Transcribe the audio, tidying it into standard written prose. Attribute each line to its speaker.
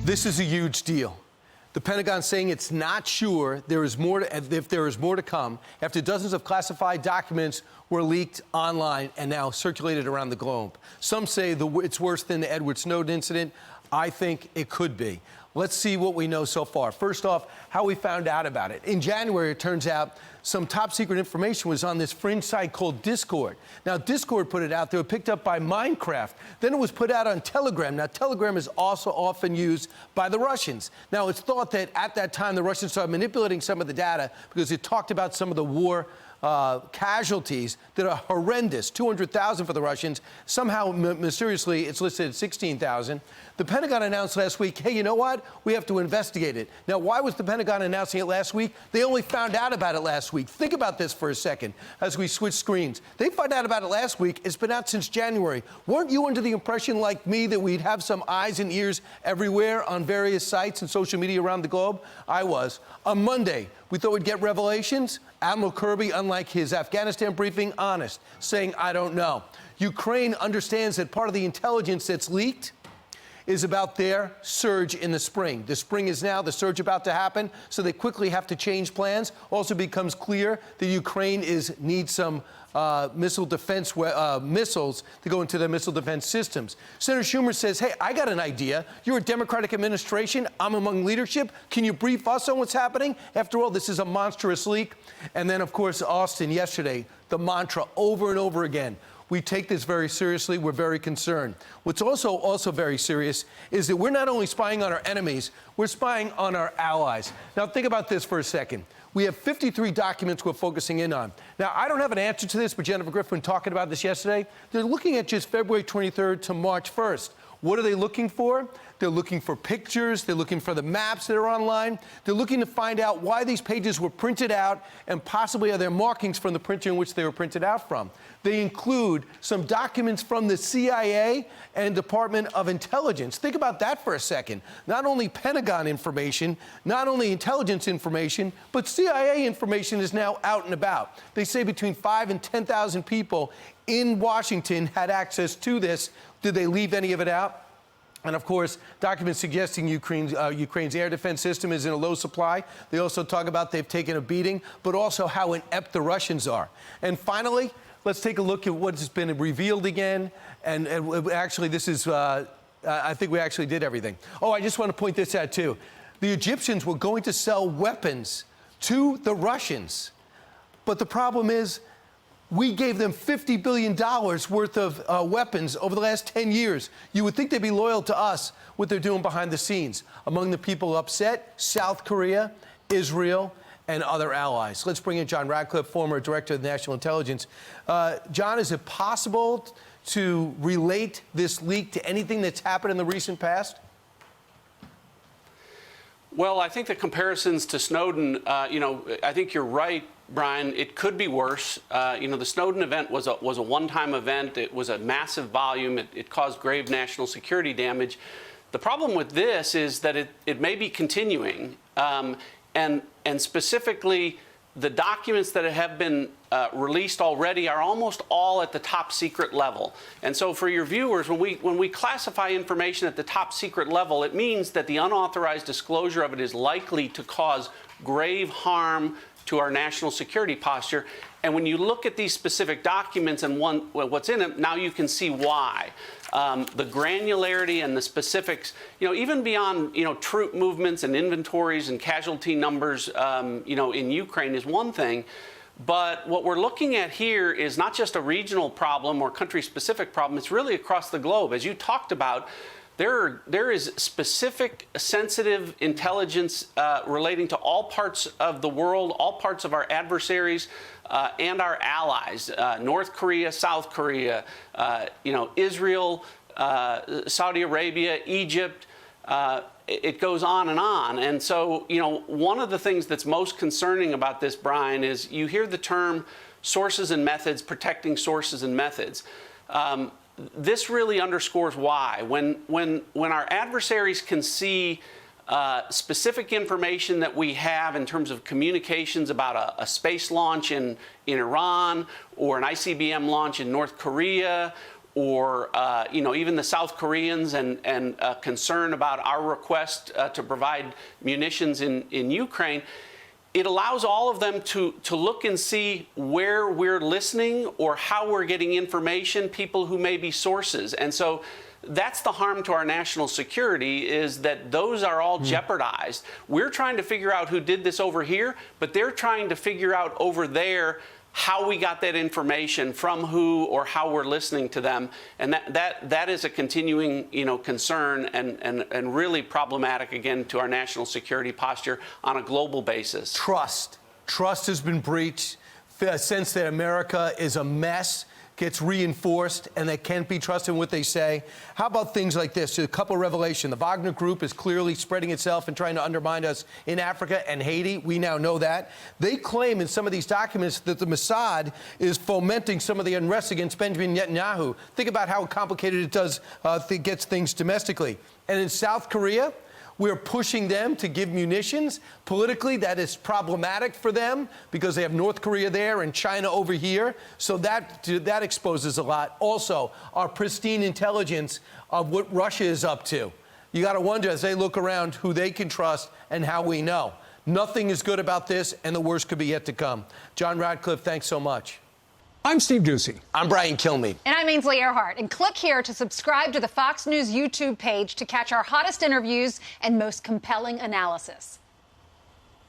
Speaker 1: This is a huge deal. The Pentagon saying it's not sure if there is more to come after dozens of classified documents were leaked online and now circulated around the globe. Some say it's worse than the Edward Snowden incident. I think it could be. Let's see what we know so far. First off, how we found out about it. In January, it turns out some top secret information was on this fringe site called Discord. Now, Discord put it out. They were picked up by Minecraft. Then it was put out on Telegram. Now, Telegram is also often used by the Russians. Now, it's thought that at that time, the Russians started manipulating some of the data because it talked about some of the war casualties that are horrendous, 200,000 for the Russians. Somehow, mysteriously, it's listed at 16,000. The Pentagon announced last week, hey, you know what? We have to investigate it. Now, why was the Pentagon announcing it last week? They only found out about it last week. Think about this for a second as we switch screens. They found out about it last week. It's been out since January. Weren't you under the impression, like me, that we'd have some eyes and ears everywhere on various sites and social media around the globe? I was. On Monday, we thought we'd get revelations. Admiral Kirby, unlike his Afghanistan briefing, honest, saying, I don't know. Ukraine understands that part of the intelligence that's leaked is about their surge in the spring. The spring is now, the surge about to happen, so they quickly have to change plans. Also becomes clear that Ukraine needs some missile defense missiles to go into their missile defense systems. Senator Schumer says, hey, I got an idea. You're a Democratic administration. I'm among leadership. Can you brief us on what's happening? After all, this is a monstrous leak. And then, of course, Austin yesterday, the mantra over and over again. We take this very seriously. We're very concerned. What's also very serious is that we're not only spying on our enemies, we're spying on our allies. Now, think about this for a second. We have 53 documents we're focusing in on. Now, I don't have an answer to this, but Jennifer Griffin talking about this yesterday. They're looking at just February 23rd to March 1st. What are they looking for? They're looking for pictures. They're looking for the maps that are online. They're looking to find out why these pages were printed out and possibly are there markings from the printer in which they were printed out from. They include some documents from the CIA and Department of Intelligence. Think about that for a second. Not only Pentagon information, not only intelligence information, but CIA information is now out and about. They say between 5,000 and 10,000 people in Washington had access to this. Did they leave any of it out? And, of course, documents suggesting Ukraine's air defense system is in a low supply. They also talk about they've taken a beating, but also how inept the Russians are. And finally, let's take a look at what's been revealed again. And actually, this is, I think we actually did everything. Oh, I just want to point this out, too. The Egyptians were going to sell weapons to the Russians. But the problem is, we gave them $50 billion worth of weapons over the last 10 years. You would think they'd be loyal to us, what they're doing behind the scenes. Among the people upset, South Korea, Israel, and other allies. Let's bring in John Ratcliffe, former director of national intelligence. John, is it possible to relate this leak to anything that's happened in the recent past?
Speaker 2: Well, I think the comparisons to Snowden, I think you're right, Brian. It could be worse. The Snowden event was a one-time event. It was a massive volume. It caused grave national security damage. The problem with this is that it may be continuing, and specifically, the documents that have been released already are almost all at the top secret level. And so for your viewers, when we classify information at the top secret level, it means that the unauthorized disclosure of it is likely to cause grave harm to our national security posture. And when you look at these specific documents and what's in them, now you can see why. The granularity and the specifics, even beyond, troop movements and inventories and casualty numbers, in Ukraine is one thing. But what we're looking at here is not just a regional problem or country-specific problem. It's really across the globe. As you talked about, there is specific sensitive intelligence relating to all parts of the world, all parts of our adversaries and our allies, North Korea, South Korea, Israel, Saudi Arabia, Egypt. It goes on. And so, one of the things that's most concerning about this, Brian, is you hear the term sources and methods, protecting sources and methods. This really underscores why. When our adversaries can see specific information that we have in terms of communications about a space launch in Iran or an ICBM launch in North Korea or even the South Koreans and concern about our request to provide munitions in Ukraine, it allows all of them to look and see where we're listening or how we're getting information, people who may be sources. And so that's the harm to our national security, is that those are all jeopardized. We're trying to figure out who did this over here, but they're trying to figure out over there how we got that information, from who, or how we're listening to them. And that is a continuing concern and really problematic, again, to our national security posture on a global basis.
Speaker 1: Trust has been breached. A sense that America is a mess gets reinforced, and they can't be trusted in what they say. How about things like this? A couple of revelation. The Wagner Group is clearly spreading itself and trying to undermine us in Africa and Haiti. We now know that. They claim in some of these documents that the Mossad is fomenting some of the unrest against Benjamin Netanyahu. Think about how complicated it gets things domestically. And in South Korea, we're pushing them to give munitions. Politically, that is problematic for them because they have North Korea there and China over here. So that exposes a lot. Also, our pristine intelligence of what Russia is up to. You got to wonder, as they look around, who they can trust and how we know. Nothing is good about this, and the worst could be yet to come. John Ratcliffe, thanks so much.
Speaker 3: I'm Steve Doocy.
Speaker 1: I'm Brian Kilmeade.
Speaker 4: And I'm Ainsley Earhart. And click here to subscribe to the Fox News YouTube page to catch our hottest interviews and most compelling analysis.